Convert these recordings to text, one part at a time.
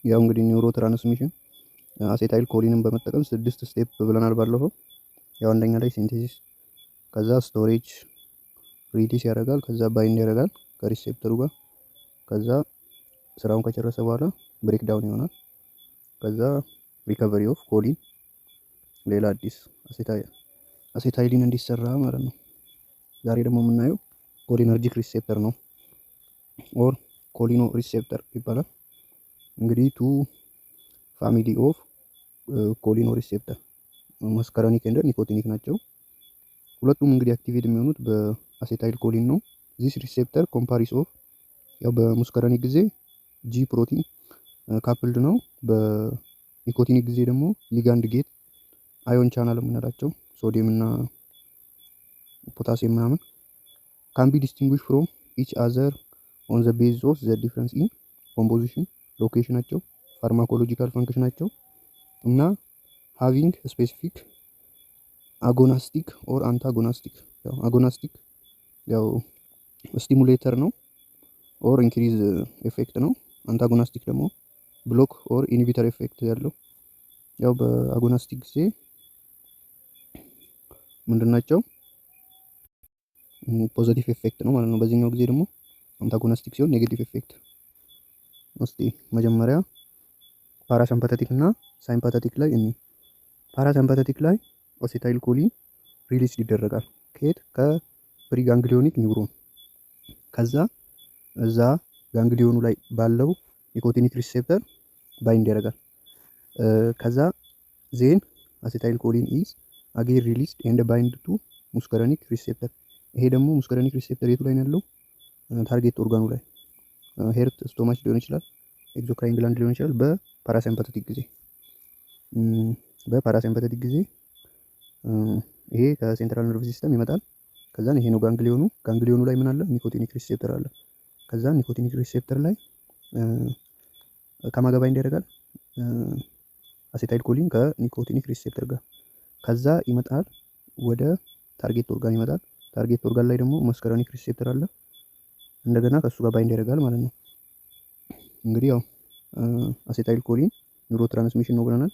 ያው እንግዲህ ኒውሮ ትራንስሚሽን አሴታይል ኮሊንን በመጠቀም 6 ስቴፕ ብለናል ባለፈው። ያው አንደኛ ላይ ሲንቴሲስ፣ ከዛ ስቶሬጅ ሪሊስ ያደርጋል፣ ከዛ ባይንድ ያደርጋል ከሪሴፕተሩ ጋር፣ ከዛ ስራውን ከጨረሰ በኋላ ብሬክዳውን ይሆናል፣ ከዛ ሪከቨሪ ኦፍ ኮሊን፣ ሌላ አዲስ አሴታይሊን እንዲሰራ ማለት ነው። ዛሬ ደግሞ የምናየው ኮሊነርጂክ ሪሴፕተር ነው፣ ኦር ኮሊኖ ሪሴፕተር ይባላል። እንግዲህ ቱ ፋሚሊ ኦፍ ኮሊኖ ሪሴፕተር መስከረኒክ ኤንድ ኒኮቲኒክ ናቸው። ሁለቱም እንግዲህ አክቲቬት የሚሆኑት በአሴታይል ኮሊን ነው። ዚስ ሪሴፕተር ኮምፓሪስ ኦፍ ያው በሙስከረኒክ ጊዜ ጂ ፕሮቲን ካፕልድ ነው። በኒኮቲኒክ ጊዜ ደግሞ ሊጋንድ ጌት አዮን ቻናል የምንላቸው ሶዲየም እና ፖታሲየም ምናምን ካን ቢ ዲስቲንጉሽ ፍሮም ኢች አዘር ኦን ዘ ቤዝ ኦፍ ዘ ዲፍረንስ ኢን ኮምፖዚሽን፣ ሎኬሽናቸው፣ ፋርማኮሎጂካል ፈንክሽናቸው እና ሃቪንግ ስፔሲፊክ አጎናስቲክ ኦር አንታጎናስቲክ። ያው አጎናስቲክ ያው ስቲሙሌተር ነው ኦር ኢንክሪዝ ኤፌክት ነው። አንታጎናስቲክ ደግሞ ብሎክ ኦር ኢንሂቢተር ኤፌክት ያለው። ያው በአጎናስቲክ ጊዜ ምንድናቸው ፖዚቲቭ ኤፌክት ነው ማለት ነው። በዚህኛው ጊዜ ደግሞ አንታጎናስቲክ ሲሆን ኔጌቲቭ ኤፌክት። እስቲ መጀመሪያ ፓራሲምፓተቲክ እና ሳይምፓተቲክ ላይ ፓራሲምፓተቲክ ላይ አሴታይል ኮሊን ሪሊዝ ይደረጋል። ከየት? ከፕሪ ጋንግሊዮኒክ ኒውሮን። ከዛ እዛ ጋንግሊዮኑ ላይ ባለው ኒኮቲኒክ ሪሴፕተር ባይንድ ያደርጋል። ከዛ ዜን አሴታይል ኮሊን ኢዝ አጌን ሪሊዝድ ኤንድ ባይንድ ቱ ሙስከረኒክ ሪሴፕተር። ይሄ ደግሞ ሙስከረኒክ ሪሴፕተር የቱ ላይ ነው ያለው? ታርጌት ኦርጋኑ ላይ ሄርት፣ ስቶማች ሊሆን ይችላል፣ ኤግዞክራይን ግላንድ ሊሆን ይችላል። በፓራሲምፓተቲክ ጊዜ ይሄ ከሴንትራል ነርቭ ሲስተም ይመጣል። ከዛ ይሄ ነው ጋንግሊዮኑ። ጋንግሊዮኑ ላይ ምን አለ? ኒኮቲኒክ ሪሴፕተር አለ። ከዛ ኒኮቲኒክ ሪሴፕተር ላይ ከማጋ ባይንድ ያደርጋል አሴታይል ኮሊን ከኒኮቲኒክ ሪሴፕተር ጋር። ከዛ ይመጣል ወደ ታርጌት ኦርጋን ይመጣል። ታርጌት ኦርጋን ላይ ደግሞ መስከረኒክ ሪሴፕተር አለ። እንደገና ከሱ ጋር ባይንድ ያደርጋል ማለት ነው። እንግዲህ ያው አሴታይል ኮሊን ኒውሮ ትራንስሚሽን ነው ብለናል።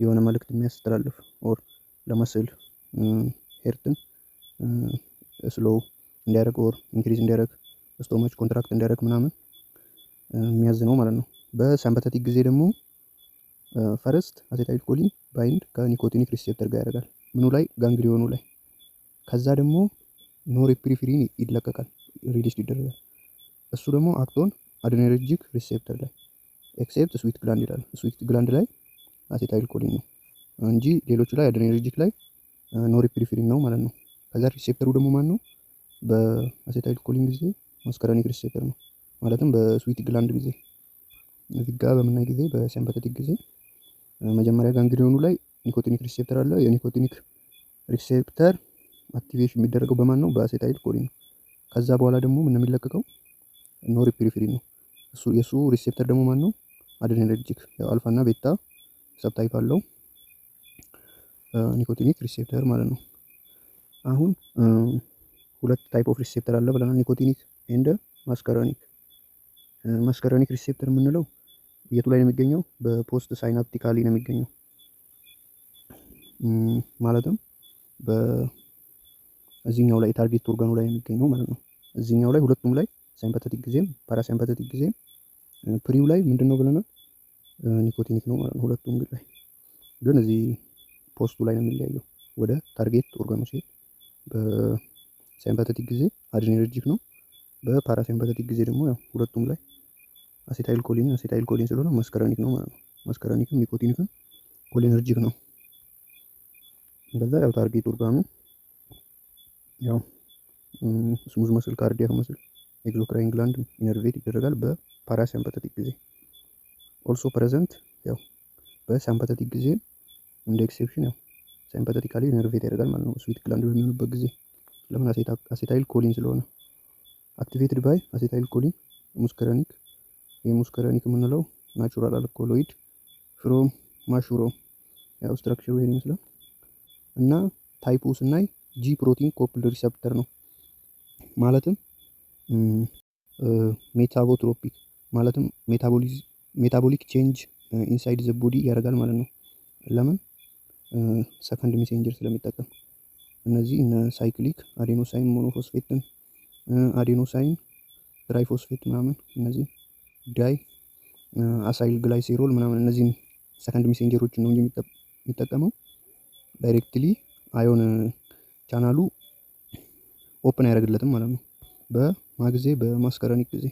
የሆነ መልእክት የሚያስተላልፍ ኦር ለመስል ሄርትን ስሎው እንዲያደርግ ኦር ኢንክሪዝ እንዲያደርግ፣ ስቶማች ኮንትራክት እንዲያደርግ ምናምን የሚያዝ ነው ማለት ነው። በሳምፓተቲክ ጊዜ ደግሞ ፈርስት አሴታይል ኮሊን ባይንድ ከኒኮቲኒክ ሪሴፕተር ጋር ያደርጋል። ምኑ ላይ? ጋንግሊዮኑ ላይ። ከዛ ደግሞ ኖሬፒሪፍሪን ይለቀቃል፣ ሪሊዝ ይደረጋል። እሱ ደግሞ አክቶን አድሬነርጂክ ሪሴፕተር ላይ ኤክሴፕት ስዊት ግላንድ ይላል። ስዊት ግላንድ ላይ አሴታይል ኮሊን ነው እንጂ ሌሎቹ ላይ አድሬነርጂክ ላይ ኖሬፒሪፍሪን ነው ማለት ነው። ከዛ ሪሴፕተሩ ደግሞ ማን ነው? በአሴታይል ኮሊን ጊዜ መስከረኒክ ሪሴፕተር ነው። ማለትም በስዊት ግላንድ ጊዜ እዚህ ጋር በምናይ ጊዜ በሲምፓተቲክ ጊዜ መጀመሪያ ጋንግሊዮኑ ላይ ኒኮቲኒክ ሪሴፕተር አለ። የኒኮቲኒክ ሪሴፕተር አክቲቬሽን የሚደረገው በማን ነው? በአሴታይል ኮሊን ነው። ከዛ በኋላ ደግሞ ምን የሚለቀቀው? ኖሬፒሪፍሪን ነው። የሱ ሪሴፕተር ደግሞ ማን ነው? አድሬነርጂክ። ያው አልፋ እና ቤታ ሰብታይፕ አለው ኒኮቲኒክ ሪሴፕተር ማለት ነው። አሁን ሁለት ታይፕ ኦፍ ሪሴፕተር አለ ብለናል፣ ኒኮቲኒክ ኤንድ ማስከረኒክ። ማስከረኒክ ሪሴፕተር የምንለው የቱ ላይ ነው የሚገኘው? በፖስት ሳይናፕቲካሊ ነው የሚገኘው። ማለትም በዚህኛው ላይ ታርጌት ኦርጋኑ ላይ የሚገኘው ማለት ነው። እዚህኛው ላይ ሁለቱም ላይ ሳይምፓተቲክ ጊዜም ፓራሳይምፓተቲክ ጊዜም ፕሪው ላይ ምንድነው ብለናል? ኒኮቲኒክ ነው ማለት ነው። ሁለቱም ግን እዚህ ፖስቱ ላይ ነው የሚለያየው። ወደ ታርጌት ኦርጋኑ ሲሄድ በሳይምፓተቲክ ጊዜ አድሬነርጂክ ነው። በፓራሳይምፓተቲክ ጊዜ ደግሞ ያው ሁለቱም ላይ አሴታይል ኮሊን ስለሆነ መስከረኒክ ነው ማለት ነው። መስከረኒክም ኒኮቲኒክም ኮሊነርጂክ ነው። እንደዛ ያው ታርጌት ኦርጋኑ ያው ስሙዝ መስል፣ ካርዲያክ መስል፣ ኤግዞክራይን ግላንድ ኢነርቬት ይደረጋል በፓራሲምፓተቲክ ጊዜ። ኦልሶ ፕሬዘንት ያው በሳምፓተቲክ ጊዜ እንደ ኤክሴፕሽን ያው ሳምፓተቲካሊ ኢነርቬት ያደርጋል ማለት ነው። ስዊት ግላንድ በሚሆንበት ጊዜ ለምን? አሴታይል ኮሊን ስለሆነ አክቲቬትድ ባይ አሴታይል ኮሊን ሙስከረኒክ። የሙስከረኒክ የምንለው ናቹራል አልኮሎይድ ፍሮም ማሹሮ። ያው ስትራክቸሩ ይሄን ይመስላል እና ታይፑ ስናይ ጂ ፕሮቲን ኮፕልድ ሪሰፕተር ነው። ማለትም ሜታቦትሮፒክ ማለትም ሜታቦሊክ ቼንጅ ኢንሳይድ ዘ ቦዲ ያደርጋል ማለት ነው። ለምን? ሰከንድ ሜሴንጀር ስለሚጠቀም። እነዚህ እነ ሳይክሊክ አዴኖሳይን ሞኖፎስፌትን፣ አዴኖሳይን ትራይፎስፌት ምናምን፣ እነዚህ ዳይ አሳይል ግላይሴሮል ምናምን እነዚህን ሰከንድ ሜሴንጀሮችን ነው እንጂ የሚጠቀመው ዳይሬክትሊ አዮን ቻናሉ ኦፕን አያደርግለትም ማለት ነው። በማጊዜ በማስከረኒክ ጊዜ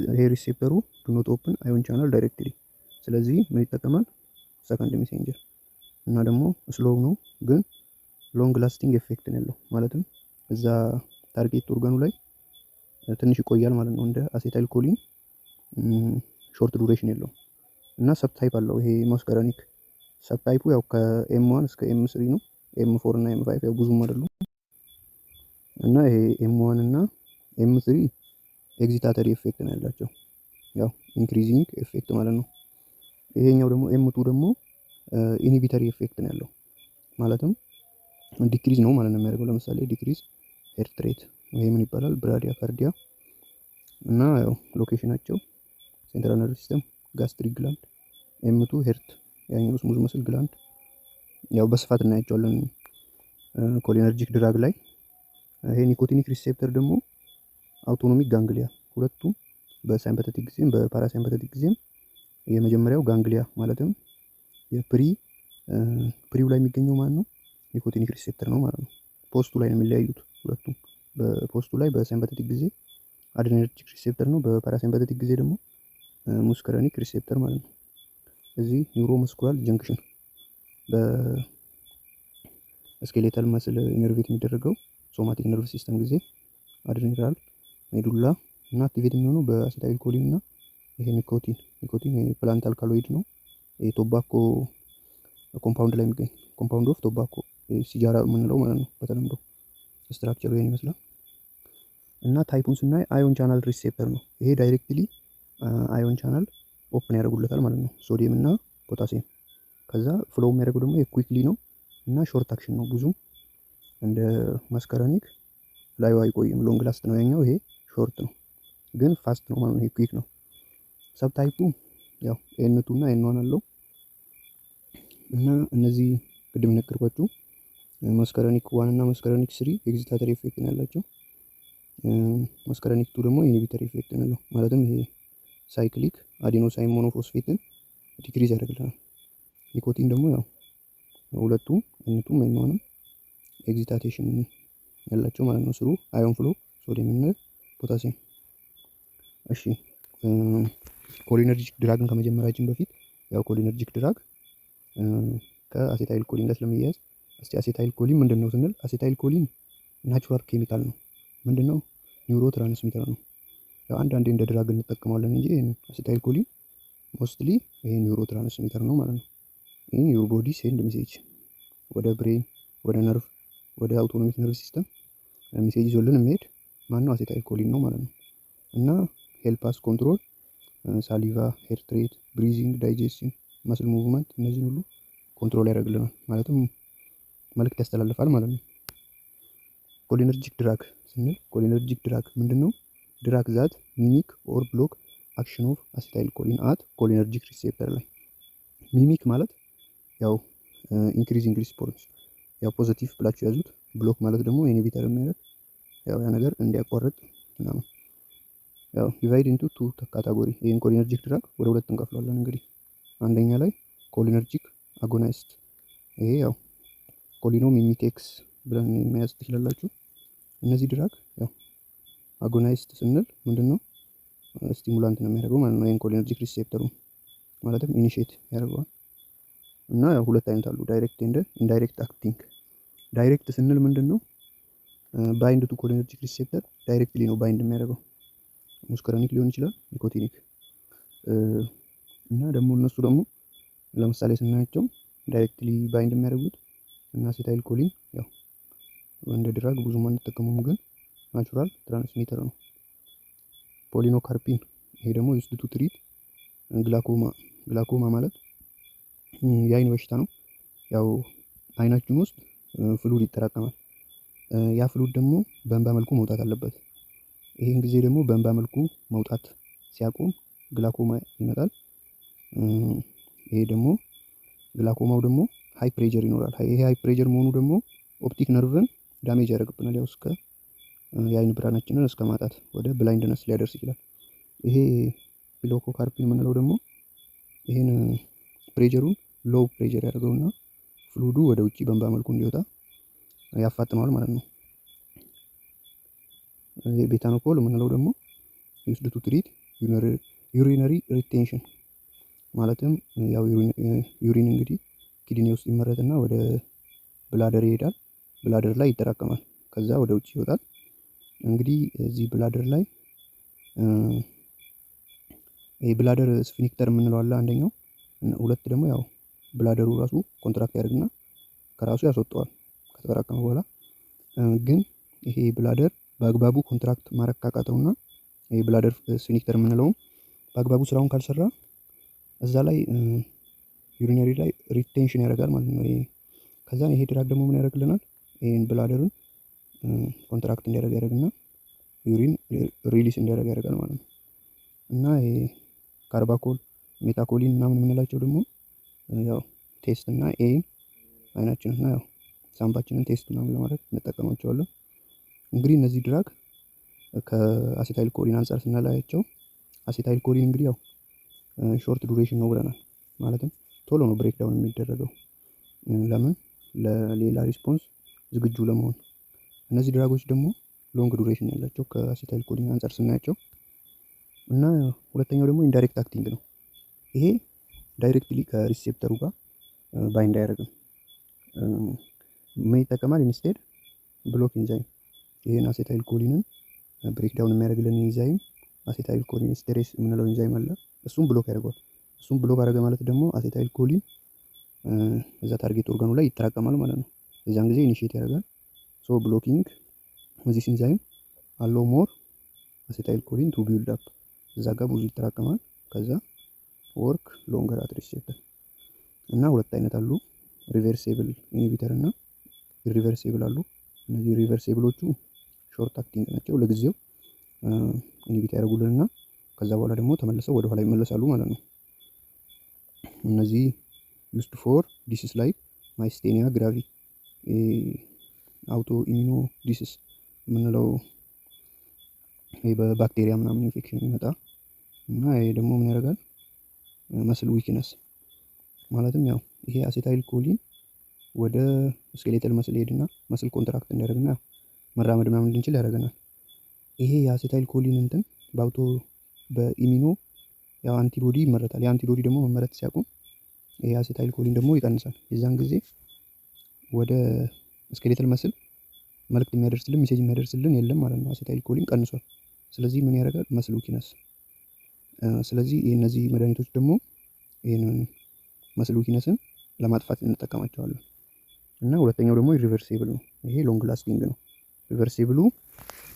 ይሄ ሪሴፕተሩ ዱ ኖት ኦፕን አዮን ቻናል ዳይሬክትሊ። ስለዚህ ምን ይጠቀማል? ሰከንድ ሜሴንጀር። እና ደግሞ ስሎው ነው ግን ሎንግ ላስቲንግ ኤፌክት ነው ያለው። ማለትም እዛ ታርጌት ኦርጋኑ ላይ ትንሽ ይቆያል ማለት ነው። እንደ አሴታይል ኮሊን ሾርት ዱሬሽን የለውም። እና ሰብታይፕ አለው ይሄ ማስከረኒክ። ሰብታይፑ ያው ከኤም1 እስከ ኤም3 ነው። ኤም4 እና ኤም5 ያው ብዙም አይደሉም። እና ይሄ ኤም1 እና ኤም3 ኤግዚታተሪ ኤፌክት ነው ያላቸው፣ ያው ኢንክሪዚንግ ኤፌክት ማለት ነው። ይሄኛው ደግሞ ኤም2 ደግሞ ኢንሂቢተሪ ኤፌክት ነው ያለው። ማለትም ዲክሪዝ ነው ማለት ነው የሚያደርገው። ለምሳሌ ዲክሪዝ ሄርት ሬት፣ ይሄ ምን ይባላል? ብራዲያ ካርዲያ። እና ያው ሎኬሽናቸው ሴንትራል ነርቭ ሲስተም፣ ጋስትሪክ ግላንድ፣ ኤም2 ሄርት፣ ያኛው ስሙዝ መስል ግላንድ። ያው በስፋት እናያቸዋለን ኮሊነርጂክ ድራግ ላይ። ይሄ ኒኮቲኒክ ሪሴፕተር ደግሞ አውቶኖሚክ ጋንግሊያ፣ ሁለቱም በሳይምፐተቲክ ጊዜም በፓራሳይምፐተቲክ ጊዜም የመጀመሪያው ጋንግሊያ ማለትም ፕሪው ላይ የሚገኘው ማን ነው? ኒኮቲኒክ ሪሴፕተር ነው ማለት ነው። ፖስቱ ላይ ነው የሚለያዩት ሁለቱም። በፖስቱ ላይ በሳይምፐተቲክ ጊዜ አድሬነርጂክ ሪሴፕተር ነው፣ በፓራሳይምፐተቲክ ጊዜ ደግሞ ሙስከረኒክ ሪሴፕተር ማለት ነው። እዚህ ኒውሮ መስኩላር ጀንክሽን በስኬሌታል መስል ኢነርቬት የሚደረገው ሶማቲክ ነርቭ ሲስተም ጊዜ አድሬናል ሜዱላ እና አክቲቬት የሚሆነው በአሴታይል ኮሊን እና ይሄ ኒኮቲን ፕላንት አልካሎይድ ነው። የቶባኮ ኮምፓውንድ ላይ የሚገኝ ኮምፓውንድ ኦፍ ቶባኮ ሲጃራ የምንለው ማለት ነው በተለምዶ። ስትራክቸሩ ይሄን ይመስላል። እና ታይፑን ስናይ አዮን ቻናል ሪሴፕተር ነው። ይሄ ዳይሬክትሊ አዮን ቻናል ኦፕን ያደርጉለታል ማለት ነው፣ ሶዲየም እና ፖታሲየም። ከዛ ፍሎው የሚያደርገው ደግሞ የኩዊክሊ ነው እና ሾርት አክሽን ነው። ብዙም እንደ ማስከረኒክ ላዩ አይቆይም፣ ሎንግ ላስት ነው ያኛው። ይሄ ሾርት ነው ግን ፋስት ነው ማለት ነው። ይሄ ኩዊክ ነው። ሰብ ታይፑ ያው ኤን2 እና ኤን1 አለው። እና እነዚህ ቅድም ነገርኳችሁ ማስከረኒክ 1 እና ማስከረኒክ 3 ኤግዚታተሪ ኤፌክት ነው ያላቸው። ማስከረኒክ 2 ደግሞ ኢንሂቢተሪ ኤፌክት ነው ያለው። ማለትም ይሄ ሳይክሊክ አዴኖሳይን ሞኖፎስፌትን ዲክሪዝ ያደርግልናል። ኒኮቲን ደግሞ ያው ሁለቱም ኤን2ም ኤን1ም ኤግዚታቴሽን ያላቸው ማለት ነው። ስሩ አዮን ፍሎ ሶዲየም እና ፖታሲየም። እሺ ኮሊነርጂክ ድራግን ከመጀመራችን በፊት ያው ኮሊነርጂክ ድራግ ከአሴታይል ኮሊን ጋር ስለሚያያዝ እስቲ አሴታይል ኮሊን ምንድነው ስንል፣ አሴታይል ኮሊን ናቹራል ኬሚካል ነው። ምንድነው? ኒውሮ ትራንስሚተር ነው። ያው አንዳንዴ እንደ ድራግ እንጠቀማለን እንጂ አሴታይል ኮሊን ሞስትሊ ይሄ ኒውሮ ትራንስሚተር ነው ማለት ነው። ይሄ ዩር ቦዲ ሴንድ ሜሴጅ ወደ ብሬን፣ ወደ ነርቭ፣ ወደ አውቶኖሚክ ነርቭ ሲስተም ሜሴጅ ይዞልን የሚሄድ ማነው? አሴታይል ኮሊን ነው ማለት ነው። እና ሄልፓስ ኮንትሮል ሳሊቫ፣ ሄርት ሬት፣ ብሪዚንግ፣ ዳይጀስሽን፣ መስል ሙቭመንት እነዚህን ሁሉ ኮንትሮል ያደርግልናል። ማለትም መልእክት ያስተላልፋል ማለት ነው። ኮሊነርጂክ ድራግ ስንል ኮሊነርጂክ ድራግ ምንድነው? ድራግ ዛት ሚሚክ ኦር ብሎክ አክሽን ኦፍ አሴታይል ኮሊን አት ኮሊነርጂክ ሪሴፕተር ላይ። ሚሚክ ማለት ያው ኢንክሪዚንግ ሪስፖንስ ያው ፖዚቲቭ ብላችሁ ያዙት። ብሎክ ማለት ደግሞ ኢንሂቢተር የሚያደርግ ያው ያ ነገር እንዲያቋርጥ ምናምን። ያው ዲቫይድ ኢንቱ ቱ ካታጎሪ። ይሄን ኮሊነርጂክ ድራግ ወደ ሁለት እንከፍለዋለን እንግዲህ። አንደኛ ላይ ኮሊነርጂክ አጎናይስት፣ ይሄ ያው ኮሊኖ ሚሚቴክስ ብለን መያዝ ትችላላችሁ። እነዚህ ድራግ ያው አጎናይስት ስንል ምንድነው? ስቲሙላንት ነው የሚያደርገው ማለት ነው። ይሄን ኮሊነርጂክ ሪሴፕተሩ ማለትም ኢኒሺየት ያደርገዋል። እና ያው ሁለት አይነት አሉ፣ ዳይሬክት ኤንድ ኢንዳይሬክት አክቲንግ። ዳይሬክት ስንል ምንድነው? ባይንድ ቱ ኮሊነርጂክ ሪሴፕተር ዳይሬክትሊ ነው ባይንድ የሚያደርገው። ሙስከረኒክ ሊሆን ይችላል፣ ኒኮቲኒክ። እና ደግሞ እነሱ ደግሞ ለምሳሌ ስናያቸው ዳይሬክትሊ ባይንድ የሚያደርጉት እና አሴታይል ኮሊን ያው እንደ ድራግ ብዙም አንጠቀሙም፣ ግን ናቹራል ትራንስሚተር ነው። ፖሊኖካርፒን፣ ይሄ ደግሞ ዩዝድ ቱ ትሪት ግላኮማ ማለት የአይን በሽታ ነው። ያው አይናችን ውስጥ ፍሉድ ይጠራቀማል። ያ ፍሉድ ደግሞ በእንባ መልኩ መውጣት አለበት። ይሄን ጊዜ ደግሞ በእንባ መልኩ መውጣት ሲያቆም ግላኮማ ይመጣል። ይሄ ደግሞ ግላኮማው ደግሞ ሃይ ፕሬጀር ይኖራል። ይሄ ሃይ ፕሬጀር መሆኑ ደግሞ ኦፕቲክ ነርቭን ዳሜጅ ያደርግብናል። ያው እስከ የአይን ብርሃናችንን እስከ ማጣት ወደ ብላይንድነስ ሊያደርስ ይችላል። ይሄ ፒሎኮካርፒን የምንለው ደግሞ ይሄን ፕሬጀሩን ሎው ፕሬጀር ያደርገውና ፍሉዱ ወደ ውጭ በእንባ መልኩ እንዲወጣ ያፋጥነዋል ማለት ነው። ይሄ ቤታኖኮል የምንለው ደግሞ ዩዝድ ቱ ትሪት ዩሪነሪ ሪቴንሽን ማለትም ያው ዩሪን እንግዲህ ኪድኒ ውስጥ ይመረትና ወደ ብላደር ይሄዳል። ብላደር ላይ ይጠራቀማል። ከዛ ወደ ውጭ ይወጣል። እንግዲህ እዚህ ብላደር ላይ ይሄ ብላደር ስፊንክተር የምንለው አለ አንደኛው። ሁለት ደግሞ ያው ብላደሩ ራሱ ኮንትራክት ያደርግና ከራሱ ያስወጣዋል ከተጠራቀመ በኋላ። ግን ይሄ ብላደር በአግባቡ ኮንትራክት ማድረግ ካቃተውና ይሄ ብላደር ስፊንክተር የምንለውም በአግባቡ ስራውን ካልሰራ እዛ ላይ ዩሪነሪ ላይ ሪቴንሽን ያደርጋል ማለት ነው። ከዛ ይሄ ድራግ ደግሞ ምን ያደርግልናል? ይሄን ብላደርን ኮንትራክት እንዲያደርግ ያደርግና ዩሪን ሪሊስ እንዲያደርግ ያደርጋል ማለት ነው። እና ይሄ ካርባኮል፣ ሜታኮሊን ምናምን የምንላቸው ደግሞ ያው ቴስት እና ኤይን አይናችንና ያው ሳምባችንን ቴስት ምናምን ለማድረግ እንጠቀማቸዋለን። እንግዲህ እነዚህ ድራግ ከአሴታይል ኮሊን አንጻር ስናላያቸው አሴታይል ኮሊን እንግዲህ ያው ሾርት ዱሬሽን ነው ብለናል። ማለትም ቶሎ ነው ብሬክ ዳውን የሚደረገው። ለምን? ለሌላ ሪስፖንስ ዝግጁ ለመሆን። እነዚህ ድራጎች ደግሞ ሎንግ ዱሬሽን ያላቸው ከአሴታይል ኮሊን አንጻር ስናያቸው እና ሁለተኛው ደግሞ ኢንዳይሬክት አክቲንግ ነው። ይሄ ዳይሬክትሊ ከሪሴፕተሩ ጋር ባይንድ አያደርግም። ምን ይጠቀማል? ኢንስቴድ ብሎክ ኢንዛይም። ይሄን አሴታይል ኮሊንን ብሬክ ዳውን የሚያደርግልን ኢንዛይም አሴታይል ኮሊን ስቴሬስ የምንለው ኢንዛይም አለ። እሱም ብሎክ ያደርገዋል። እሱም ብሎክ አደረገ ማለት ደግሞ አሴታይል ኮሊን እዛ ታርጌት ኦርጋኑ ላይ ይጠራቀማል ማለት ነው። የዛን ጊዜ ኢኒሺየት ያደርጋል። ሶ ብሎኪንግ ዚስ ኢንዛይም አለው ሞር አሴታይል ኮሊን ቱ ቢልድ አፕ። እዛ ጋር ብዙ ይጠራቀማል። ከዛ ወርክ ሎንገር አት ሪሴፕተር። እና ሁለት አይነት አሉ፣ ሪቨርሲብል ኢንሂቢተር እና ኢሪቨርሲብል አሉ። እነዚህ ሪቨርሲብሎቹ ሾርት አክቲንግ ናቸው። ለጊዜው ኢንሂቢት ያደርጉልንና ከዛ በኋላ ደግሞ ተመልሰው ወደ ኋላ ይመለሳሉ ማለት ነው። እነዚህ ዩስድ ፎር ዲሲስ ላይክ ማይስቴኒያ ግራቪ፣ አውቶ ኢሚኖ ዲሲስ የምንለው በባክቴሪያ ምናምን ኢንፌክሽን የሚመጣ እና ይሄ ደግሞ ምን ያደርጋል? መስል ዊክነስ ማለትም ያው ይሄ አሴታይል ኮሊን ወደ ስኬሌተል መስል ሄድና መስል ኮንትራክት እንዲያደርግና መራመድ ምናምን እንድንችል ያደርገናል። ይሄ የአሴታይል ኮሊን እንትን በአውቶ በኢሚኖ ያው አንቲቦዲ ይመረታል። የአንቲቦዲ ደግሞ መመረት ሲያቆም ይሄ አሴታይል ኮሊን ደግሞ ይቀንሳል። የዛን ጊዜ ወደ ስኬሌተል መስል መልእክት የሚያደርስልን ሜሴጅ የሚያደርስልን የለም ማለት ነው። አሴታይል ኮሊን ቀንሷል። ስለዚህ ምን ያደርጋል? መስል ዊክነስ። ስለዚህ እነዚህ መድኃኒቶች ደግሞ ይህንን መስል ዊክነስን ለማጥፋት እንጠቀማቸዋለን። እና ሁለተኛው ደግሞ ኢሪቨርሲብል ነው። ይሄ ሎንግ ላስቲንግ ነው። ሪቨርሲብሉ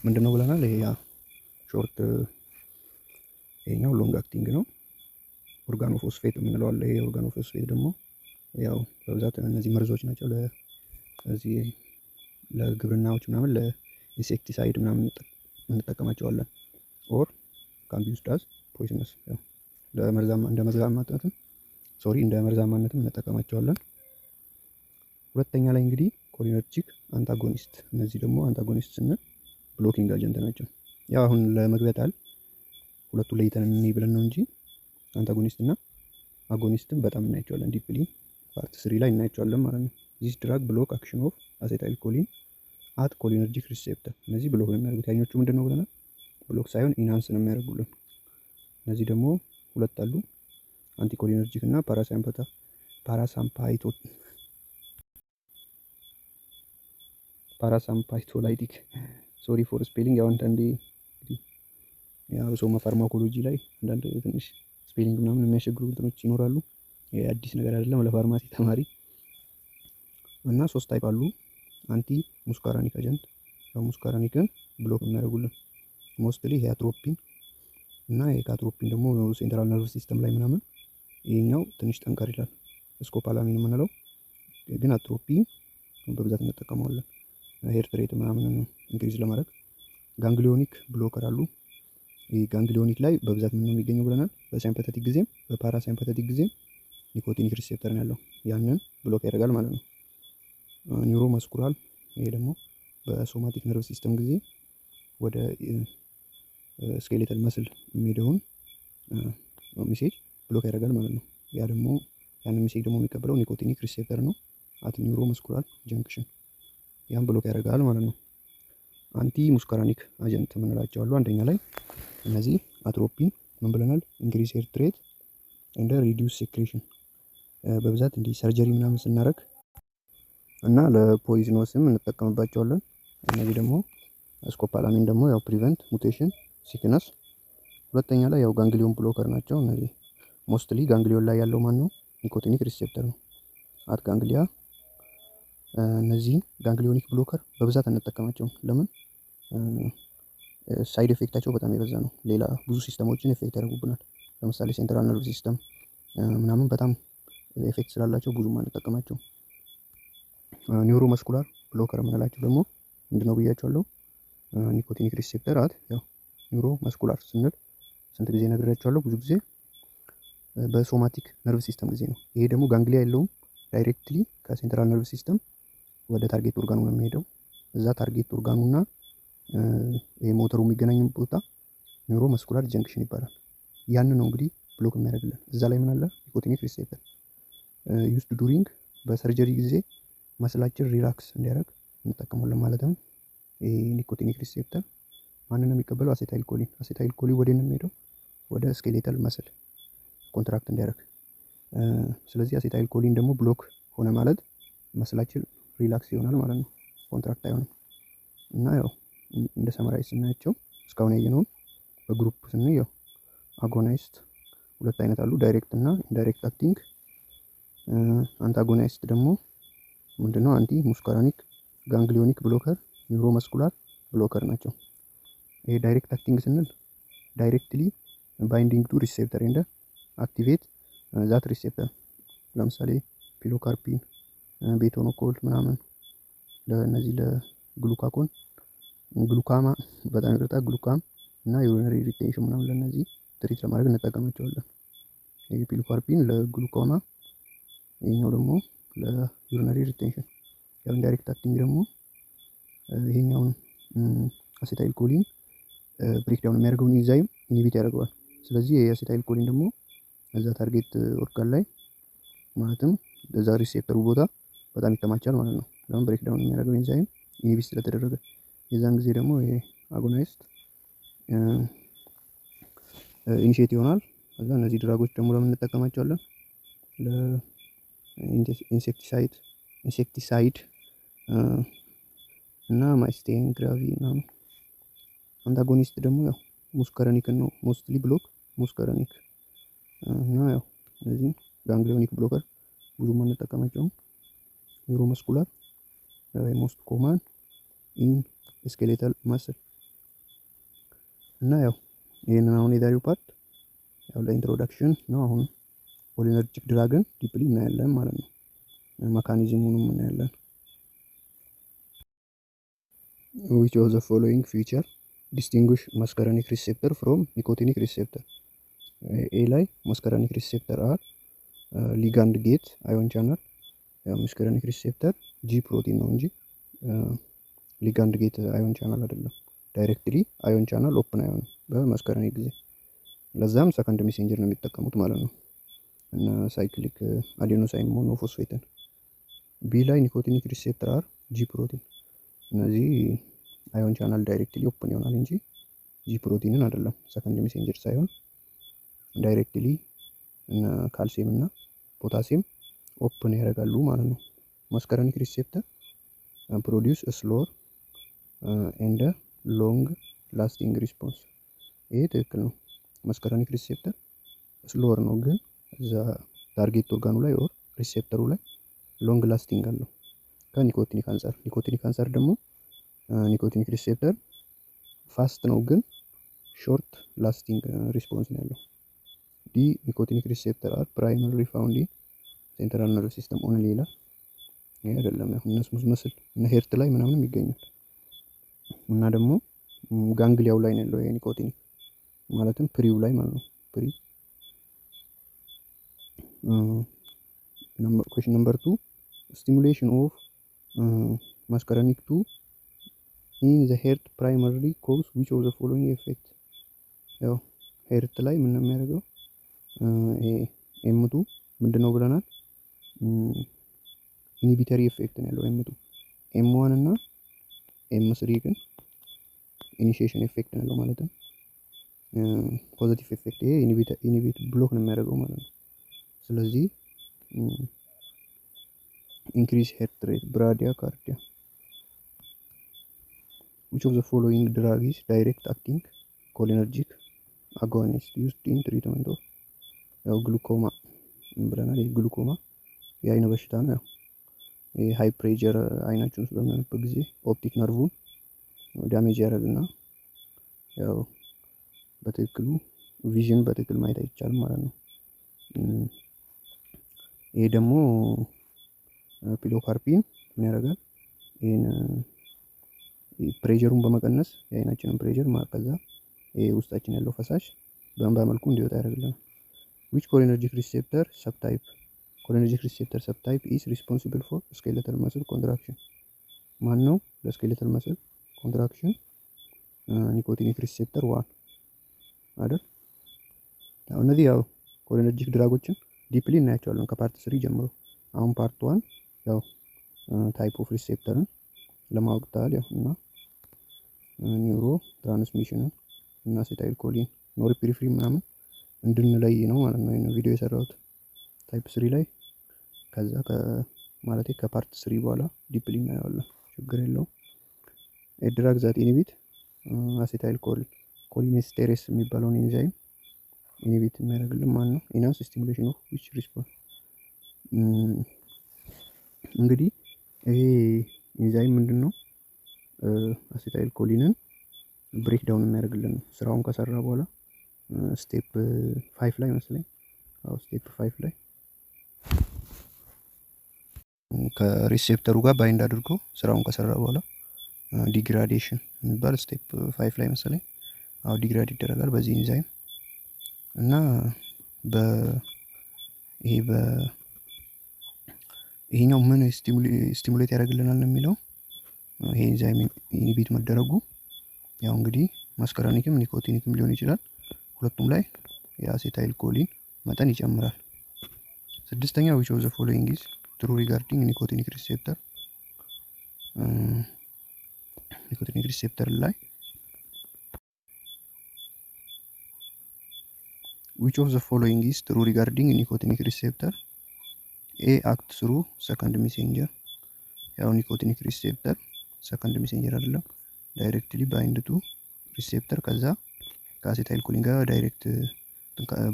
ምንድነው ብለናል? ይሄ ሾርት፣ ይሄኛው ሎንግ አክቲንግ ነው። ኦርጋኖፎስፌት የምንለው አለ። ይሄ ኦርጋኖፎስፌት ደግሞ ያው በብዛት እነዚህ መርዞች ናቸው። ለዚህ ለግብርናዎች ምናምን ለኢንሴክቲሳይድ ምናምን እንጠቀማቸዋለን። ኦር ካን ቢ ዩዝድ አዝ ፖይዝነስ፣ እንደ መርዛማነትም እንጠቀማቸዋለን። ሁለተኛ ላይ እንግዲህ ኮሊነርጂክ አንታጎኒስት። እነዚህ ደግሞ አንታጎኒስት ስንል ብሎኪንግ አጀንት ናቸው። ያው አሁን ለመግቢያ ጣል ሁለቱ ለይተን እንይ ብለን ነው እንጂ አንታጎኒስት እና አጎኒስትን በጣም እናያቸዋለን። ዲፕሊ ፓርት 3 ላይ እናያቸዋለን ማለት ነው። ዚስ ድራግ ብሎክ አክሽን ኦፍ አሴታይል ኮሊን አት ኮሊነርጂክ ሪሴፕተር። እነዚህ ብሎክ ነው የሚያደርጉት። ያኞቹ ምንድን ነው ብለናል? ብሎክ ሳይሆን ኢንሃንስ ነው የሚያደርጉልን። እነዚህ ደግሞ ሁለት አሉ፣ አንቲኮሊነርጂክ እና ፓራሳምፓይቶላይቲክ። ሶሪ ፎር ስፔሊንግ። ያው አንዳንዴ ያው ሰው ፋርማኮሎጂ ላይ አንዳንድ ትንሽ ስፔሊንግ ምናምን የሚያስቸግሩ እንትኖች ይኖራሉ። ይሄ አዲስ ነገር አይደለም ለፋርማሲ ተማሪ። እና ሶስት ታይፕ አሉ። አንቲ ሙስካራኒክ አጀንት፣ ያው ሙስካራኒክን ብሎክ የሚያደርጉልን ሞስትሊ ይሄ አትሮፒን እና የካትሮፒን ደግሞ ሴንትራል ነርቭ ሲስተም ላይ ምናምን ይሄኛው ትንሽ ጠንከር ይላል። ስኮፓላሚን የምንለው ግን አትሮፒን በብዛት እንጠቀመዋለን ሄርት ሬት ምናምን ኢንክሪዝ ለማድረግ። ጋንግሊዮኒክ ብሎከር አሉ። ይህ ጋንግሊዮኒክ ላይ በብዛት ምን ነው የሚገኘው ብለናል? በሳይምፐተቲክ ጊዜም በፓራሳይምፐተቲክ ጊዜም ኒኮቲኒክ ሪሴፕተር ነው ያለው። ያንን ብሎክ ያደርጋል ማለት ነው። ኒውሮ መስኩላር ይሄ ደግሞ በሶማቲክ ነርቭ ሲስተም ጊዜ ወደ ስኬሌተል መስል የሚሄደውን ሚሴጅ ብሎክ ያደርጋል ማለት ነው። ያ ደግሞ ያንን ሚሴጅ ደግሞ የሚቀበለው ኒኮቲኒክ ሪሴፕተር ነው አት ኒውሮ መስኩላር ጀንክሽን። ያን ብሎክ ያደርጋል ማለት ነው። አንቲ ሙስካራኒክ አጀንት የምንላቸው አሉ። አንደኛ ላይ እነዚህ አትሮፒን ምን ብለናል? ኢንክሪዝ ሄርት ሬት እንደ ሪዲዩስ ሴክሬሽን በብዛት እንዲህ ሰርጀሪ ምናምን ስናደርግ እና ለፖይዝኖስም እንጠቀምባቸዋለን። እነዚህ ደግሞ ስኮፓላሚን ደግሞ ያው ፕሪቨንት ሙቴሽን ሲክነስ። ሁለተኛ ላይ ያው ጋንግሊዮን ብሎከር ናቸው። እነዚህ ሞስትሊ ጋንግሊዮን ላይ ያለው ማን ነው? ኒኮቲኒክ ሪሴፕተር ነው አት ጋንግሊያ። እነዚህ ጋንግሊዮኒክ ብሎከር በብዛት እንጠቀማቸውም። ለምን? ሳይድ ኤፌክታቸው በጣም የበዛ ነው። ሌላ ብዙ ሲስተሞችን ኤፌክት ያደርጉብናል። ለምሳሌ ሴንትራል ነርቭ ሲስተም ምናምን በጣም ኤፌክት ስላላቸው ብዙም አንጠቀማቸውም። ኒውሮ መስኩላር ብሎከር የምንላቸው ደግሞ ምንድነው ብያቸዋለሁ? ኒኮቲኒክ ሪሴፕተር አት ያው ኒውሮ መስኩላር ስንል ስንት ጊዜ ነግሬያቸዋለሁ? ብዙ ጊዜ በሶማቲክ ነርቭ ሲስተም ጊዜ ነው። ይሄ ደግሞ ጋንግሊያ የለውም። ዳይሬክትሊ ከሴንትራል ነርቭ ሲስተም ወደ ታርጌት ኦርጋኑ ነው የሚሄደው። እዛ ታርጌት ኦርጋኑና ይሄ ሞተሩ የሚገናኙ ቦታ ኒውሮ መስኩላር ጀንክሽን ይባላል። ያን ነው እንግዲህ ብሎክ የሚያደርግልን። እዛ ላይ ምን አለ? ኒኮቲኒክ ሪሴፕተር ዩዝድ ዱሪንግ በሰርጀሪ ጊዜ መስላችን ሪላክስ እንዲያደርግ እንጠቀማለን። ማለትም ይሄ ኒኮቲኒክ ሪሴፕተር ማንን ነው የሚቀበለው? አሴታይል ኮሊን። አሴታይል ኮሊን ወደ ነው የሚሄደው? ወደ ስኬሌተል መስል ኮንትራክት እንዲያደርግ። ስለዚህ አሴታይል ኮሊን ደግሞ ብሎክ ሆነ ማለት መስላችን ሪላክስ ይሆናል ማለት ነው፣ ኮንትራክት አይሆንም። እና ያው እንደ ሰመራይዝ ስናያቸው እስካሁን ያየነውን በግሩፕ ስናይ ያው አጎናይስት ሁለት አይነት አሉ፣ ዳይሬክት እና ኢንዳይሬክት አክቲንግ። አንታጎናይስት ደግሞ ምንድነው? አንቲ ሙስካራኒክ ጋንግሊዮኒክ ብሎከር፣ ኒውሮ መስኩላር ብሎከር ናቸው። ይሄ ዳይሬክት አክቲንግ ስንል ዳይሬክትሊ ባይንዲንግ ቱ ሪሴፕተር እንደ አክቲቬት ዛት ሪሴፕተር። ለምሳሌ ፒሎካርፒን፣ ቤቶኖኮል ምናምን ለእነዚህ ለግሉካኮን ግሉካማ በጣም ይቅርታ ግሉካም እና ዩሪነሪ ኢሪቴሽን ምናምን ለእነዚህ ትሪት ለማድረግ እንጠቀማቸዋለን። ይሄ ፒሎካርፒን ለግሉኮማ፣ ይሄኛው ደግሞ ለዩሪነሪ ሪቴንሽን። ያው ኢንዳይሬክት አክቲንግ ደግሞ ይሄኛውን አሴታይል ኮሊን ብሬክዳውን የሚያደርገውን ኢንዛይም ኢንሂቢት ያደርገዋል። ስለዚህ የአሴታይል ኮሊን ደግሞ እዛ ታርጌት ኦርጋን ላይ ማለትም እዛ ሪሴፕተሩ ቦታ በጣም ይከማቻል ማለት ነው። ለምን? ብሬክዳውን የሚያደርገው ኢንዛይም ኢንሂቢት ስለተደረገ። የዛን ጊዜ ደግሞ ይሄ አጎናይስት ኢኒሼት ይሆናል። ከዛ እነዚህ ድራጎች ደግሞ ለምን እንጠቀማቸዋለን? ኢንሴክቲሳይድ እና ማይስቴን ግራቪ ምናምን። አንታጎኒስት ደግሞ ያው ሙስከረኒክ ነው ሞስትሊ ብሎክ ሙስከረኒክ እና ያው እነዚህ ጋንግሊዮኒክ ብሎከር ብዙም አንጠቀማቸውም። ኒውሮ መስኩላር ሞስት ኮማን ኢን ስኬሌታል ማስል እና ያው ይሄንን አሁን የዛሬው ፓርት ያው ለኢንትሮዳክሽን ነው። አሁን ኮሊነርጂክ ድራግን ዲፕሊ እናያለን ማለት ነው። ሜካኒዝሙንም እናያለን። which of the following feature distinguish muscarinic receptor from nicotinic receptor? ኤ ላይ muscarinic receptor are ligand gate ion channel። muscarinic receptor ጂ ፕሮቲን ነው እንጂ ሊጋንድ ጌት አዮን ቻናል አይደለም። ዳይሬክትሊ አዮን ቻናል ኦፕን አይሆንም በመስከረኒክ ጊዜ። ለዛም ሰከንድ ሜሴንጀር ነው የሚጠቀሙት ማለት ነው እና ሳይክሊክ አዴኖሳይን ሞኖፎስፌትን። ቢ ላይ ኒኮቲኒክ ሪሴፕተር አር ጂ ፕሮቲን። እነዚህ አዮን ቻናል ዳይሬክትሊ ኦፕን ይሆናል እንጂ ጂ ፕሮቲንን አይደለም። ሰከንድ ሜሴንጀር ሳይሆን ዳይሬክትሊ እና ካልሲየም እና ፖታሲየም ኦፕን ያደርጋሉ ማለት ነው። መስከረኒክ ሪሴፕተር ፕሮዲውስ ስሎር ኤንድ ሎንግ ላስቲንግ ሪስፖንስ። ይሄ ትክክል ነው። መስከረኒክ ሪሴፕተር ስሎር ነው፣ ግን እዛ ታርጌት ኦርጋኑ ላይ ኦር ሪሴፕተሩ ላይ ሎንግ ላስቲንግ አለው ከኒኮቲኒክ አንፃር። ኒኮቲኒክ አንፃር ደግሞ ኒኮቲኒክ ሪሴፕተር ፋስት ነው፣ ግን ሾርት ላስቲንግ ሪስፖንስ ነው ያለው። ዲ ኒኮቲኒክ ሪሴፕተር አር ፕራይመሪ ፋውንድ ኢን ሴንትራል ነርቭ ሲስተም ኦንሊ ይላል። ይሄ አይደለም። ያው እነሱ መስል እና ሄርት ላይ ምናምንም ይገኛል እና ደግሞ ጋንግሊያው ላይ ነው ያለው ይሄ ኒኮቲኒክ። ማለትም ፕሪው ላይ ማለት ነው። ፕሪ ኩዌሽን ነምበር 2 ስቲሙሌሽን ኦፍ ማስካረኒክ 2 ኢን ዘ ሄርት ፕራይመሪሊ ኮዝ ዊች ኦፍ ዘ ፎሎዊንግ ኤፌክት። ያው ሄርት ላይ ምን ነው የሚያደርገው? ይሄ ኤምቱ ምንድነው ብለናል? ኢኒቢተሪ ኤፌክት ነው ያለው ኤምቱ። ኤም1 እና ኤም3 ግን ኢኒሺዬሽን ኤፌክት ነው ያለው ማለት ነው። ፖዚቲቭ ኤፌክት ይሄ ኢኒቢት ብሎክ ነው የሚያደርገው ማለት ነው። ስለዚህ ኢንክሪዝ ሄርት ሬት ብራዲያ ካርዲያ which of the following drug is direct acting cholinergic agonist used in treatment of ያው ግሉኮማ ብለናል። ይሄ ግሉኮማ የአይን በሽታ ነው። ያው ይሄ ሃይ ፕሬሸር አይናችን ውስጥ በሚሆንበት ጊዜ ኦፕቲክ ነርቡን ዳሜጅ ያደርግና ያው በትክክሉ ቪዥን በትክክል ማየት አይቻልም ማለት ነው። ይሄ ደግሞ ፒሎካርፒን ምን ያደርጋል? ይሄን ፕሬሸሩን በመቀነስ የአይናችንን ፕሬሸር ከዛ ይሄ ውስጣችን ያለው ፈሳሽ በእንባ መልኩ እንዲወጣ ያደርግልናል። which cholinergic receptor subtype is responsible for skeletal muscle contraction? ማን ነው ለስኬሌታል መስል ኮንትራክሽን? ኒኮቲኒክ ሪሴፕተር 1 አይደል? ያው እነዚህ ያው ኮሊነርጂክ ድራጎችን ዲፕሊ እናያቸዋለን ከፓርት 3 ጀምሮ። አሁን ፓርት 1 ያው ታይፕ ኦፍ ሪሴፕተርን ለማወቅ ታል ያው እና ኒውሮ ትራንስሚሽንን እና አሴታይል ኮሊን ኖርፒሪፍሪን ምናምን እንድንለይ ነው ማለት ነው ይሄን ቪዲዮ የሰራሁት ታይፕ 3 ላይ። ከዛ ማለቴ ከፓርት 3 በኋላ ዲፕሊ እናየዋለን፣ ችግር የለውም። ድራግ ዛት ኢኒቢት አሴታይል ኮሊኔስተሬስ የሚባለውን ኤንዛይም ኢኒቢት የሚያደርግልን ማን ነው? ኢናንስ ስቲሙሌሽን ኦፍ ዊች ሪስፖንስ። እንግዲህ ይሄ ኤንዛይም ምንድነው? አሴታይል ኮሊንን ብሬክ ዳውን የሚያደርግልን ነው። ስራውን ከሰራ በኋላ ስቴፕ 5 ላይ መስለኝ፣ አዎ ስቴፕ 5 ላይ ከሪሴፕተሩ ጋር ባይንድ አድርጎ ስራውን ከሰራ በኋላ ዲግራዴሽን የሚባል ስቴፕ 5 ላይ መሰለኝ፣ አዎ ዲግራድ ይደረጋል በዚህ ኤንዛይም እና ይሄኛው ምን ስቲሙሌት ያደርግልናል የሚለው ይሄ ኤንዛይም ኢኒቢት መደረጉ ያው እንግዲህ ማስካራኒክም ኒኮቲኒክም ሊሆን ይችላል፣ ሁለቱም ላይ የአሴታይል ኮሊን መጠን ይጨምራል። ስድስተኛ which of the following is true regarding ኒኮቲኒክ ሪሴፕተር ላይ which of the following is true regarding ኒኮቲኒክ ሪሴፕተር? ኤ አክት ስሩ ሰከንድ ሜሴንጀር። ያው ኒኮቲኒክ ሪሴፕተር ሰከንድ ሜሴንጀር አይደለም፣ ዳይሬክትሊ ባይንድ ቱ ሪሴፕተር ከዛ ከአሴታይል ኮሊን ጋር ዳይሬክት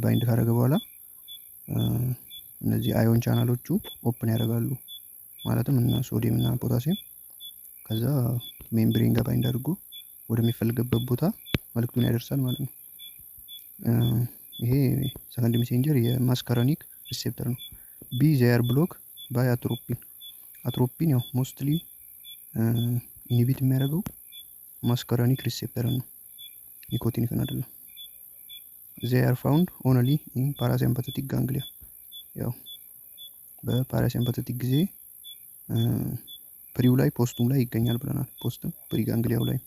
ባይንድ ካደረገ በኋላ እነዚህ አዮን ቻናሎቹ ኦፕን ያደርጋሉ ማለትም እና ሶዲየም እና ፖታሲየም ከዛ ሜምብሬን ጋር ባይንድ አድርጎ ወደሚፈልግበት ቦታ መልእክቱን ያደርሳል ማለት ነው። ይሄ ሰከንድ ሜሴንጀር የማስካራኒክ ሪሴፕተር ነው። ቢ ዜር ብሎክ ባይ አትሮፒን ያው ሞስትሊ ኢኒቢት የሚያደርገው ማስካራኒክ ሪሴፕተር ነው፣ ኒኮቲኒክን አይደለም። ዜር ፋውንድ ኦንሊ ኢን ፓራሲምፓቴቲክ ጋንግሊያ። ያው በፓራሲምፓቴቲክ ጊዜ ፕሪው ላይ ፖስቱም ላይ ይገኛል ብለናል። ፖስትም ፕሪ ጋንግሊያው ላይ፣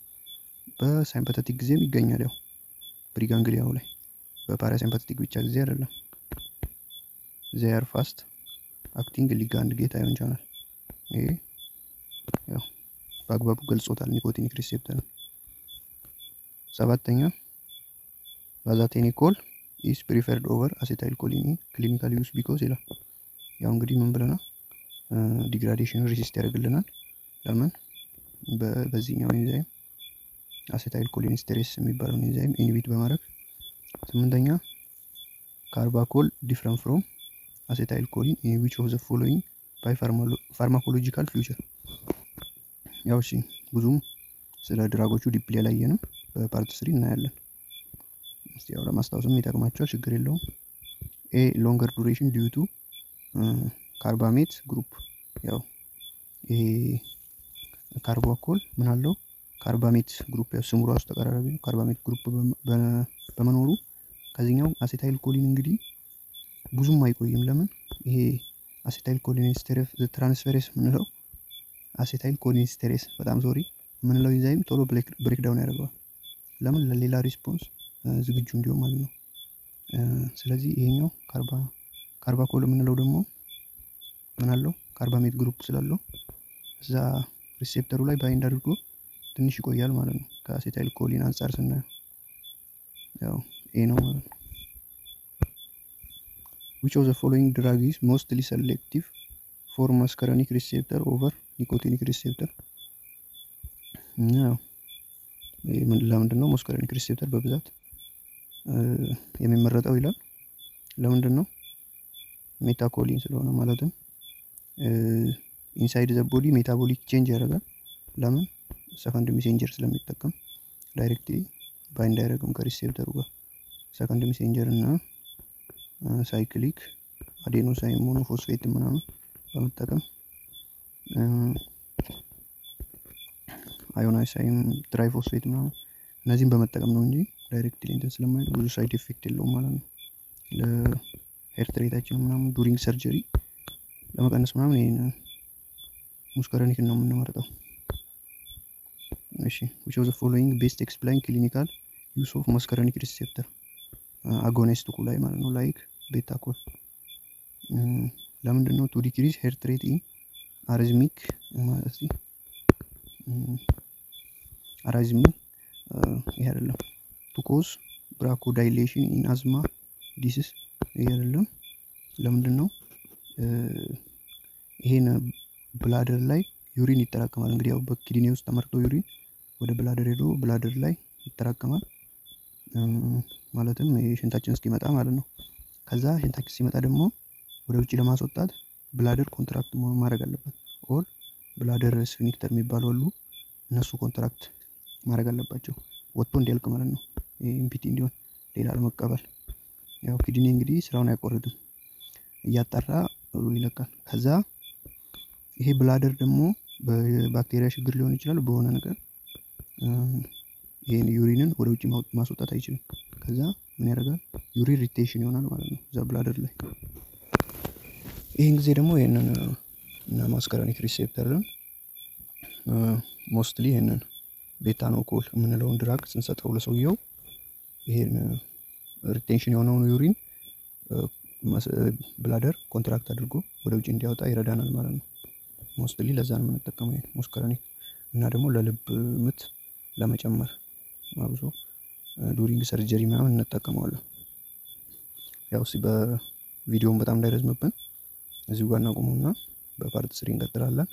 በሳይምፓቴቲክ ጊዜም ይገኛል ያው ፕሪ ጋንግሊያው ላይ፣ በፓራሲምፓቴቲክ ብቻ ጊዜ አይደለም። ዜር ፋስት አክቲንግ ሊጋንድ ጌት አዮን ቻናል። ይሄ ያው በአግባቡ ገልጾታል ኒኮቲኒክ ሪሴፕተር። ሰባተኛ ባዛቴኒኮል ኢስ ፕሪፈርድ ኦቨር አሴታይል ኮሊን ክሊኒካል ዩስ ቢኮዝ ይላል። ያው እንግዲህ ምን ብለናል? ዲግራዴሽን ሪሲስት ያደርግልናል። ለምን? በዚህኛው ኤንዛይም አሴታይል ኮሊኔስተሬስ የሚባለውን ኤንዛይም ኢኒቢት በማድረግ። ስምንተኛ ካርባኮል ዲፍረንት ፍሮም አሴታይል ኮሊን ኢን ዊች ኦፍ ዘ ፎሎዊንግ ባይ ፋርማኮሎጂካል ፊውቸር። ያው እሺ ብዙም ስለ ድራጎቹ ዲፕሊ ያላየንም በፓርት 3 እናያለን። እስቲ ያው ለማስታወስም ይጠቅማቸዋል፣ ችግር የለውም። ኤ ሎንገር ዱሬሽን ዲዩ ቱ ካርባሜት ግሩፕ። ያው ይሄ ካርባኮል ምን አለው? ካርባሜት ግሩፕ ያው ስሙ ራሱ ተቀራራቢ ነው። ካርባሜት ግሩፕ በመኖሩ ከዚህኛው አሴታይል ኮሊን እንግዲህ ብዙም አይቆይም። ለምን ይሄ አሴታይል ኮሊንስተሬስ ትራንስፌሬስ የምንለው አሴታይል ኮሊንስተሬስ በጣም ሶሪ የምንለው ኢንዛይም ቶሎ ብሬክ ዳውን ያደርገዋል። ለምን ለሌላ ሪስፖንስ ዝግጁ እንዲሆን ማለት ነው። ስለዚህ ይሄኛው ካርባኮል የምንለው ደግሞ ምን አለው ካርባሜት ግሩፕ ስላለው እዛ ሪሴፕተሩ ላይ ባይንድ አድርጎ ትንሽ ይቆያል ማለት ነው። ከአሴታይል ኮሊን አንጻር ስናየው ያው ይሄ ነው ማለት ነው። which of the following drug is mostly selective for muscarinic receptor over nicotinic receptor? ለምንድን ነው muscarinic receptor በብዛት የሚመረጠው ይላል። ለምንድን ነው? ሜታኮሊን ስለሆነ ማለትም ኢንሳይድ ዘ ቦዲ ሜታቦሊክ ቼንጅ ያደርጋል። ለምን? ሰከንድ ሜሴንጀር ስለሚጠቀም ዳይሬክትሊ ባይንድ አያደርግም ከሪሴፕተሩ ጋር። ሰከንድ ሜሴንጀር እና ሳይክሊክ አዴኖሳይን ሞኖፎስፌት ምናምን በመጠቀም አዮናይሳይን ትራይፎስፌት ምናምን እነዚህን በመጠቀም ነው እንጂ ዳይሬክትሊ እንትን ስለማይል ብዙ ሳይድ ኢፌክት የለውም ማለት ነው። ለሄርት ሬታችን ምናምን ዱሪንግ ሰርጀሪ ለመቀነስ ምናምን ይሄን ሙስካሪኒክ ነው የምንመርጠው። እሺ which of the following best explain clinical use of muscarinic receptor agonist ላይ ማለት ነው ላይክ ቤታ ኮል። ለምንድን ነው to decrease heart rate in arrhythmic ማለት ነው አራዝሚ ይሄ አይደለም to cause bronchodilation in asthma disease ይሄ አይደለም። ለምንድን ነው ይሄን ብላደር ላይ ዩሪን ይጠራቀማል። እንግዲህ ያው በኪድኒ ውስጥ ተመርቶ ዩሪን ወደ ብላደር ሄዶ ብላደር ላይ ይጠራቀማል። ማለትም ሽንታችን እስኪመጣ ማለት ነው። ከዛ ሽንታችን ሲመጣ ደግሞ ወደ ውጪ ለማስወጣት ብላደር ኮንትራክት ማድረግ አለበት። ኦል ብላደር ስፊንክተር የሚባለው ሁሉ እነሱ ኮንትራክት ማድረግ አለባቸው ወጥቶ እንዲያልቅ ማለት ነው። ኢምፒቲ እንዲሆን ሌላ ለመቀበል ያው ኪድኒ እንግዲህ ስራውን አይቆርጥም እያጣራ ይለቃል። ከዛ ይሄ ብላደር ደግሞ በባክቴሪያ ችግር ሊሆን ይችላል በሆነ ነገር ይሄን ዩሪንን ወደ ውጪ ማስወጣት አይችልም። ከዛ ምን ያደርጋል ዩሪን ሪቴንሽን ይሆናል ማለት ነው እዛ ብላደር ላይ። ይሄን ጊዜ ደግሞ ይሄንን እና ማስካሪኒክ ሪሴፕተርን ሞስትሊ ይሄንን ቤታኖኮል የምንለውን ድራግ ስንሰጠው ለሰውየው ይሄን ሪቴንሽን የሆነውን ዩሪን ብላደር ኮንትራክት አድርጎ ወደ ውጪ እንዲያወጣ ይረዳናል ማለት ነው። ሞስትሊ ለዛ ነው የምንጠቀመው ይሄን ሙስካሪኒክ። እና ደግሞ ለልብ ምት ለመጨመር ማብዞ ዱሪንግ ሰርጀሪ ምናምን እንጠቀመዋለን። ያው በቪዲዮውን በጣም እንዳይረዝምብን እዚሁ ጋር እናቆመውና በፓርት 3 እንቀጥላለን።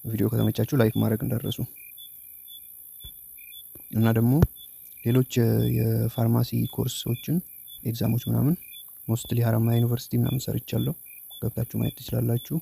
ቪዲዮ ከተመቻችሁ ላይክ ማድረግ እንዳትረሱ። እና ደግሞ ሌሎች የፋርማሲ ኮርሶችን ኤግዛሞች ምናምን ሞስትሊ ሀረማያ ዩኒቨርሲቲ ምናምን ሰርቻለሁ ገብታችሁ ማየት ትችላላችሁ።